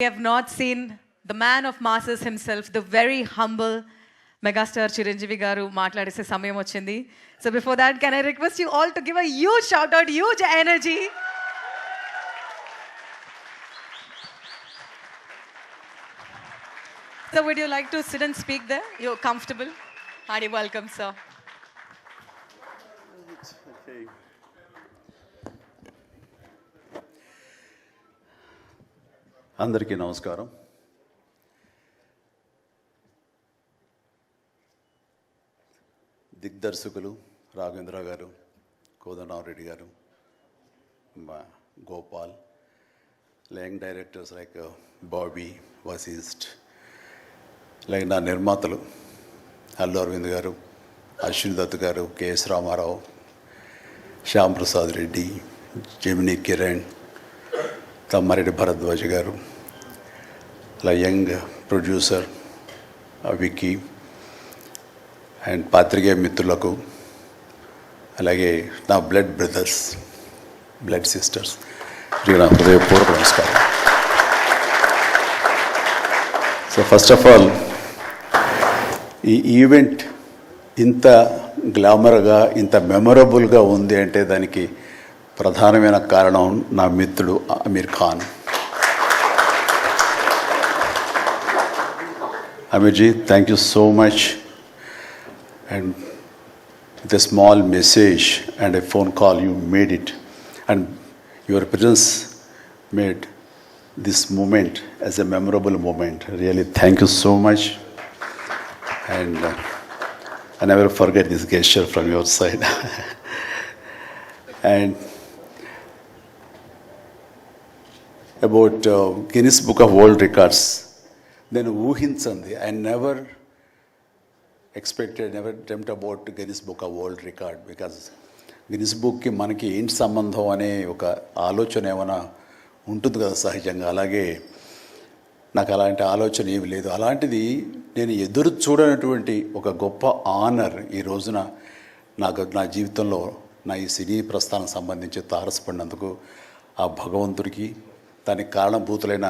We have not seen the man of masses himself, the very humble megastar Chiranjeevi garu maatladise samayam vachindi. So before that, can I request you all to give a huge shout out, huge energy. So would you like to sit and speak there? You're comfortable? Hearty welcome, sir. Okay. అందరికీ నమస్కారం. దిగ్దర్శకులు రాఘవేంద్ర గారు, కోదండరామరెడ్డి గారు, Gopal, young directors like Bobby, Vasishta, like నా నిర్మాతలు అల్లు అరవింద్ గారు, అశ్విన్ దత్ గారు, K S Ramarao, Shyam Prasad Reddy, Gemini Kiran, Tammareddy Bharadwaj గారు, అలా యంగ్ ప్రొడ్యూసర్ విక్కీ అండ్ పాత్రికేయ మిత్రులకు, అలాగే నా బ్లడ్ బ్రదర్స్, బ్లడ్ సిస్టర్స్, నా హృదయపూర్వక నమస్కారం. సో ఫస్ట్ ఆఫ్ ఆల్ ఈ ఈవెంట్ ఇంత గ్లామర్గా, ఇంత మెమొరబుల్గా ఉంది అంటే దానికి ప్రధానమైన కారణం నా మిత్రుడు అమీర్ ఖాన్. అమీర్జీ, thank you so much. And with a small message and a phone call you made it, and your presence made this moment as a memorable moment. Really thank you so much. And I never forget this gesture from your side. And about Guinness Book of World Records, then ఊహించండి, I never expected, never dreamt about Guinness Book of World Record, because Guinness Bookకి మనకి ఏంటి సంబంధం అనే ఒక ఆలోచన ఏమైనా ఉంటుంది కదా సహజంగా. అలాగే నాకు అలాంటి ఆలోచన ఏమి లేదు. అలాంటిది నేను ఎదురు చూడనటువంటి ఒక గొప్ప ఆనర్ ఈ రోజున నాకు నా జీవితంలో నా ఈ సినీ ప్రస్థానం సంబంధించి తారసపడినందుకు ఆ భగవంతుడికి, దానికి కారణభూతులైన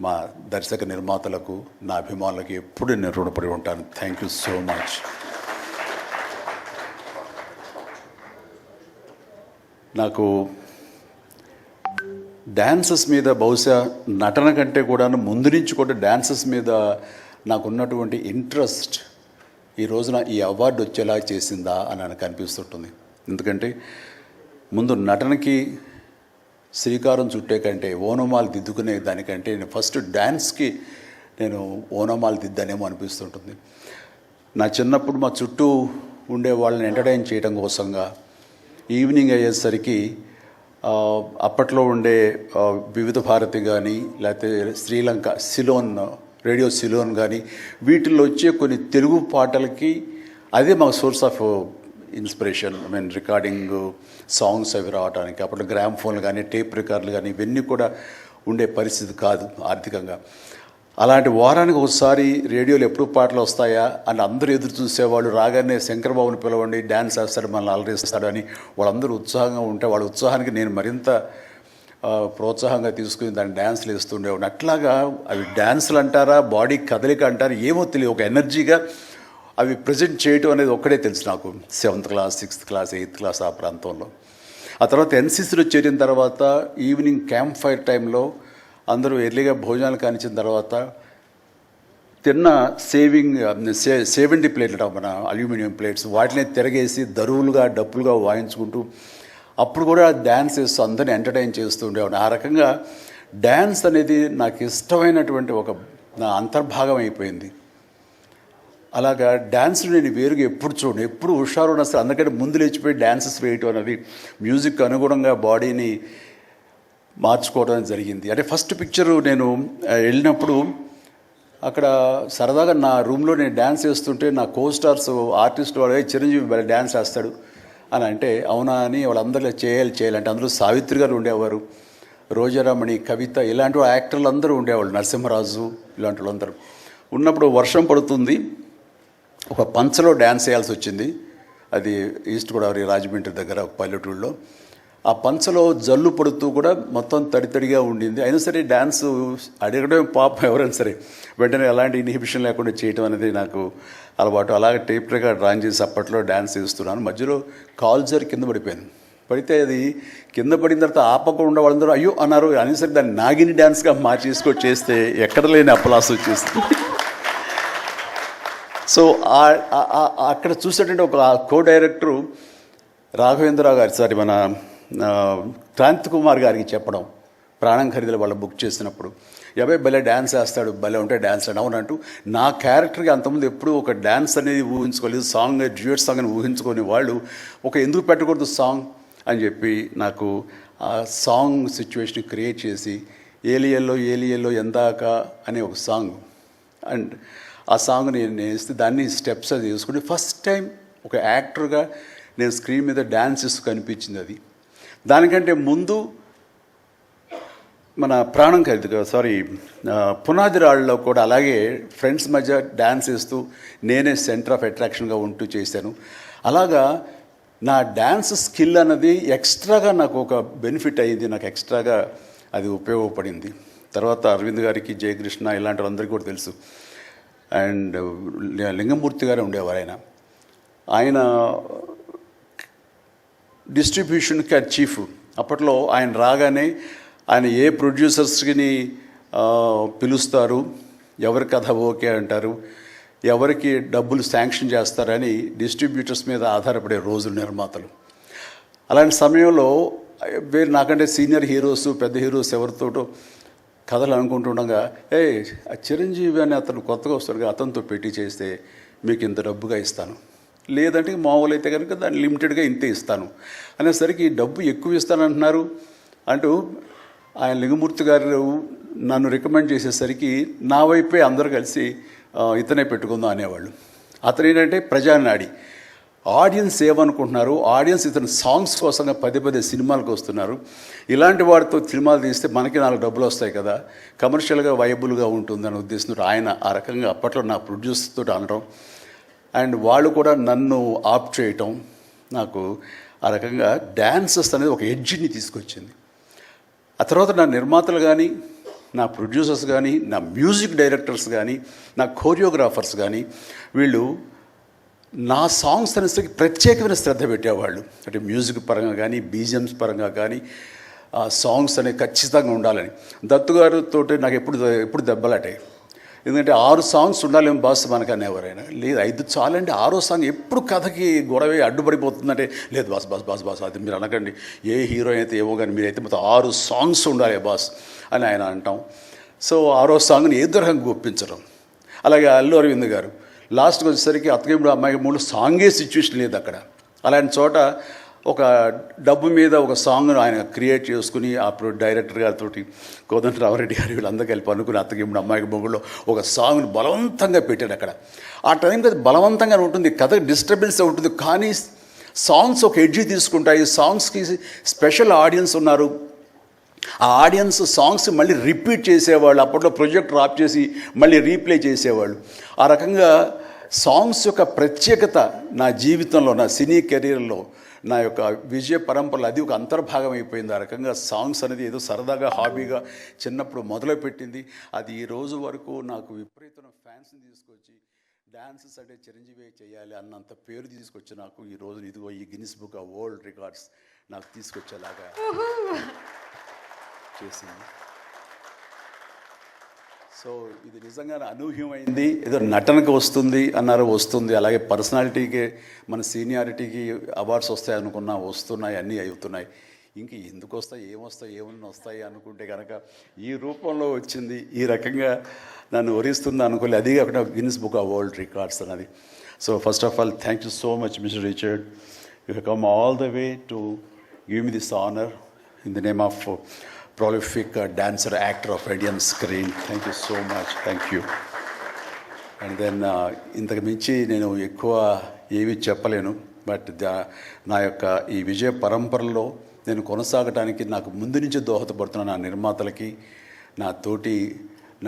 మా దర్శక నిర్మాతలకు, నా అభిమానులకు ఎప్పుడు నేను రుణపడి ఉంటాను. Thank you so much. నాకు డ్యాన్సెస్ మీద, బహుశా నటన కంటే కూడా ముందు నుంచి కూడా డ్యాన్సెస్ మీద నాకున్నటువంటి ఇంట్రెస్ట్ ఈ రోజున ఈ అవార్డు వచ్చేలా చేసిందా అని నాకు అనిపిస్తుంటుంది. ఎందుకంటే ముందు నటనకి శ్రీకారం చుట్టే కంటే, ఓనమాలు దిద్దుకునే దానికంటే నేను ఫస్ట్ డ్యాన్స్కి నేను ఓనమాలు దిద్దానేమో అనిపిస్తుంటుంది. నా చిన్నప్పుడు మా చుట్టూ ఉండే వాళ్ళని ఎంటర్టైన్ చేయడం కోసంగా ఈవినింగ్ అయ్యేసరికి అప్పట్లో ఉండే వివిధ భారతి కానీ, లేకపోతే శ్రీలంక సిలోన్, రేడియో సిలోన్ కానీ, వీటిల్లో వచ్చే కొన్ని తెలుగు పాటలకి అదే మా source of inspiration. I mean recording songs అవి రావడానికి. అప్పుడు గ్రామ్ ఫోన్లు కానీ, టేప్ రికార్డులు కానీ ఇవన్నీ కూడా ఉండే పరిస్థితి కాదు ఆర్థికంగా. అలాంటి వారానికి ఒకసారి రేడియోలో ఎప్పుడు పాటలు వస్తాయా అని అందరూ ఎదురు చూసేవాళ్ళు. రాగానే శంకర్బాబుని పిలవండి, డ్యాన్స్ వేస్తాడు, మనల్ని అలరిస్తాడు అని వాళ్ళందరూ ఉత్సాహంగా ఉంటే, వాళ్ళ ఉత్సాహానికి నేను మరింత ప్రోత్సాహంగా తీసుకుని దాన్ని డ్యాన్స్లు వేస్తుండేవాడిని. అట్లాగా అవి డ్యాన్సులు అంటారా, బాడీ కదలిక అంటారా ఏమో తెలియదు, ఒక ఎనర్జీగా అవి ప్రజెంట్ చేయటం అనేది ఒక్కడే తెలుసు నాకు. 7th class, 6th class, 8th class ఆ ప్రాంతంలో. ఆ తర్వాత ఎన్సీసీలో చేరిన తర్వాత ఈవినింగ్ క్యాంప్ ఫైర్ టైంలో అందరూ ఎర్లీగా భోజనాలు కానిచ్చిన తర్వాత తిన్న 70 ప్లేట్లు మన అల్యూమినియం ప్లేట్స్, వాటిని తిరగేసి దరువులుగా, డప్పులుగా వాయించుకుంటూ అప్పుడు కూడా డ్యాన్స్ చేస్తూ అందరినీ ఎంటర్టైన్ చేస్తూ ఉండేవాడు. ఆ రకంగా డ్యాన్స్ అనేది నాకు ఇష్టమైనటువంటి ఒక నా అంతర్భాగం అయిపోయింది. అలాగా డ్యాన్స్లు నేను వేరుగా ఎప్పుడు చూడను, ఎప్పుడు హుషారు అసలు అందుకంటే ముందు లేచిపోయి డ్యాన్సెస్ వేయటం అనేది మ్యూజిక్ అనుగుణంగా బాడీని మార్చుకోవడం జరిగింది. అంటే ఫస్ట్ పిక్చరు నేను వెళ్ళినప్పుడు అక్కడ సరదాగా నా రూమ్లో నేను డ్యాన్స్ వేస్తుంటే నా కోస్టార్స్ ఆర్టిస్ట్ వాళ్ళు చిరంజీవి డ్యాన్స్ వేస్తాడు అని అంటే అవునా అని వాళ్ళందరూ చేయాలంటే అందులో సావిత్రి గారు ఉండేవారు, రోజారామణి, కవిత, ఇలాంటి యాక్టర్లు అందరూ ఉండేవాళ్ళు, నరసింహరాజు ఇలాంటి వాళ్ళందరూ ఉన్నప్పుడు వర్షం పడుతుంది. ఒక పంచలో డ్యాన్స్ చేయాల్సి వచ్చింది. అది ఈస్ట్ గోదావరి రాజమండ్రి దగ్గర ఒక పల్లెటూళ్ళలో. ఆ పంచలో జల్లు పడుతూ కూడా మొత్తం తడితడిగా ఉండింది. అయినా సరే డ్యాన్స్ అడగడం పాపం ఎవరైనా సరే వెంటనే ఎలాంటి ఇన్హిబిషన్ లేకుండా చేయడం అనేది నాకు అలవాటు. అలాగే టేప్ రికార్డ్ రాన్ చేసి అప్పట్లో డ్యాన్స్ చేస్తున్నాను. మధ్యలో కాల్ జారి కింద పడిపోయాను. పడితే అది కింద పడిన తర్వాత ఆపకుండా వాళ్ళందరూ అయ్యో అన్నారు. అని సరే దాన్ని నాగిని డ్యాన్స్గా మార్చేసుకొని చేస్తే ఎక్కడ లేని అప్పలాస్ వచ్చేస్తుంది. సో అక్కడ చూసేటంటే ఒక కో డైరెక్టరు రాఘవేంద్రరావు గారి సారి మన క్రాంతి కుమార్ గారికి చెప్పడం, ప్రాణం ఖరీదులు వాళ్ళు బుక్ చేసినప్పుడు, ఎవై భలే డ్యాన్స్ వేస్తాడు, భలే ఉంటే డ్యాన్స్ అని అవునంటూ నా క్యారెక్టర్కి అంతకుముందు ఎప్పుడూ ఒక డ్యాన్స్ అనేది ఊహించుకోలేదు. సాంగ్ డ్యూయట్ సాంగ్ అని ఊహించుకొని వాళ్ళు ఒక ఎందుకు పెట్టకూడదు సాంగ్ అని చెప్పి నాకు ఆ సాంగ్ సిచ్యువేషన్ క్రియేట్ చేసి ఏలియల్లో ఎందాక అనే ఒక సాంగ్, అండ్ ఆ సాంగ్ నేను వేస్తే దాన్ని స్టెప్స్ అది చేసుకుని ఫస్ట్ టైం ఒక యాక్టర్గా నేను స్క్రీన్ మీద డ్యాన్స్ చేస్తూ కనిపించింది. అది దానికంటే ముందు మన ప్రాణం ఖరీదు పునాది రాళ్ళలో కూడా అలాగే ఫ్రెండ్స్ మధ్య డ్యాన్స్ వేస్తూ నేనే సెంటర్ ఆఫ్ అట్రాక్షన్గా ఉంటూ చేశాను. అలాగా నా డ్యాన్స్ స్కిల్ అన్నది ఎక్స్ట్రాగా నాకు ఒక బెనిఫిట్ అయ్యింది, నాకు ఎక్స్ట్రాగా అది ఉపయోగపడింది. తర్వాత అరవింద్ గారికి, జయకృష్ణ ఇలాంటి వాళ్ళందరికీ కూడా తెలుసు. అండ్ లింగమూర్తి గారు ఉండేవారు. ఆయన డిస్ట్రిబ్యూషన్కి చీఫ్. అప్పట్లో ఆయన రాగానే ఆయన ఏ ప్రొడ్యూసర్స్ని పిలుస్తారు, ఎవరి కథ ఓకే అంటారు, ఎవరికి డబ్బులు శాంక్షన్ చేస్తారని డిస్ట్రిబ్యూటర్స్ మీద ఆధారపడే రోజులు నిర్మాతలు. అలాంటి సమయంలో వేరు నాకంటే సీనియర్ హీరోస్, పెద్ద హీరోస్ ఎవరితోటో కథలు అనుకుంటుండగా చిరంజీవి అని అతను కొత్తగా వస్తాడుగా, అతనితో పెట్టి చేస్తే మీకు ఇంత డబ్బుగా ఇస్తాను, లేదంటే మామూలు అయితే కనుక దాన్ని లిమిటెడ్గా ఇంతే ఇస్తాను అనేసరికి డబ్బు ఎక్కువ ఇస్తానంటున్నారు అంటూ ఆయన లింగమూర్తి గారు నన్ను రికమెండ్ చేసేసరికి నా వైపే అందరూ కలిసి ఇతనే పెట్టుకుందాం అనేవాళ్ళు. అతను ఏంటంటే ప్రజానాడి, ఆడియన్స్ ఏమనుకుంటున్నారు, ఆడియన్స్ ఇతను సాంగ్స్ కోసంగా పదే సినిమాలకు వస్తున్నారు, ఇలాంటి వాడితో సినిమాలు తీస్తే మనకి 4 డబ్బులు వస్తాయి కదా, కమర్షియల్గా వైబుల్గా ఉంటుందని ఉద్దేశంతో ఆయన ఆ రకంగా అప్పట్లో నా ప్రొడ్యూసర్తో అనడం, అండ్ వాళ్ళు కూడా నన్ను ఆప్ చేయటం నాకు ఆ రకంగా డ్యాన్సెస్ అనేది ఒక ఎడ్జిని తీసుకొచ్చింది. ఆ తర్వాత నా నిర్మాతలు కానీ, నా ప్రొడ్యూసర్స్ కానీ, నా మ్యూజిక్ డైరెక్టర్స్ కానీ, నా కోరియోగ్రాఫర్స్ కానీ వీళ్ళు నా సాంగ్స్ అనేసరికి ప్రత్యేకమైన శ్రద్ధ పెట్టేవాళ్ళు. అంటే మ్యూజిక్ పరంగా కానీ, బీజిఎమ్స్ పరంగా కానీ ఆ సాంగ్స్ అనేవి ఖచ్చితంగా ఉండాలని. దత్తు గారితో నాకు ఎప్పుడు దెబ్బలాటాయి. ఎందుకంటే 6 సాంగ్స్ ఉండాలేమో బాస్ మనకు అనేవారైనా, లేదు 5 చాలండి, 6వ సాంగ్ ఎప్పుడు కథకి గొడవ అడ్డుపడిపోతుందంటే, లేదు బాస్ అది మీరు అనకండి, ఏ హీరో అయితే ఏమో కానీ మీరైతే మొత్తం 6 సాంగ్స్ ఉండాలి బాస్ అని ఆయన అంటాం. సో 6వ సాంగ్ని ఏ రకంగా ఒప్పించడం. అలాగే అల్లు అరవింద్ గారు లాస్ట్కి వచ్చేసరికి అత్తగేముడు అమ్మాయి 3 సాంగే సిచ్యువేషన్ లేదు అక్కడ. అలాంటి చోట ఒక డబ్బు మీద ఒక సాంగ్ను ఆయన క్రియేట్ చేసుకుని అప్పుడు డైరెక్టర్ గారితో కోదండరామరెడ్డి గారు వీళ్ళందరూ కలిపి అనుకుని అత్తగేముడు అమ్మాయికి మొగుళ్ళు ఒక సాంగ్ను బలవంతంగా పెట్టాడు అక్కడ. ఆ టైంకి అది బలవంతంగా ఉంటుంది, కథ డిస్టర్బెన్స్ ఉంటుంది, కానీ సాంగ్స్ ఒక ఎడ్జి తీసుకుంటాయి. సాంగ్స్కి స్పెషల్ ఆడియన్స్ ఉన్నారు. ఆ ఆడియన్స్ సాంగ్స్ మళ్ళీ రిపీట్ చేసేవాళ్ళు. అప్పట్లో ప్రొజెక్టర్ ఆఫ్ చేసి మళ్ళీ రీప్లే చేసేవాళ్ళు. ఆ రకంగా సాంగ్స్ యొక్క ప్రత్యేకత నా జీవితంలో, నా సినీ కెరీర్లో, నా యొక్క విజయ పరంపరలో అది ఒక అంతర్భాగం అయిపోయింది. ఆ రకంగా సాంగ్స్ అనేది ఏదో సరదాగా హాబీగా చిన్నప్పుడు మొదలుపెట్టింది. అది ఈ రోజు వరకు నాకు విపరీతమైన ఫ్యాన్స్ని తీసుకొచ్చి డాన్సెస్ అంటే చిరంజీవి చేయాలి అన్నంత పేరు తీసుకొచ్చి నాకు ఈ రోజు ఇదిగో ఈ Guinness book of world records నాకు తీసుకొచ్చేలాగా చేసింది. సో ఇది నిజంగా అనూహ్యమైంది. ఏదో నటనకు వస్తుంది అన్నారు, వస్తుంది. అలాగే పర్సనాలిటీకి, మన సీనియారిటీకి అవార్డ్స్ వస్తాయి అనుకున్నా వస్తున్నాయి, అన్నీ అవుతున్నాయి. ఇంక ఎందుకు వస్తాయి, ఏమన్నా వస్తాయి అనుకుంటే కనుక ఈ రూపంలో వచ్చింది. ఈ రకంగా నన్ను వరిస్తుంది అనుకోలేదు. అది కాకుండా Guinness book of world records అన్నది. So first of all thank you so much mister Richard. You have come all the way to give me this honour in the name of prolific dancer, actor of Indian screen. Thank you so much. Thank you. And then ఇంతకు మించి నేను ఎక్కువ ఏమీ చెప్పలేను. But నా యొక్క ఈ విజయ పరంపరలో నేను కొనసాగడానికి నాకు ముందు నుంచి దోహదపడుతున్న నా నిర్మాతలకి, నా తోటి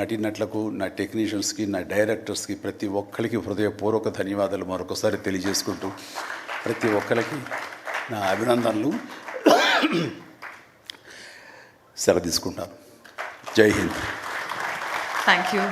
నటీనటులకు, నా టెక్నీషియన్స్కి, నా డైరెక్టర్స్కి, ప్రతి ఒక్కరికి హృదయపూర్వక ధన్యవాదాలు మరొకసారి తెలియజేసుకుంటూ ప్రతి ఒక్కరికి నా అభినందనలు. సెలవు తీసుకుంటాను. జై హింద్. Thank you.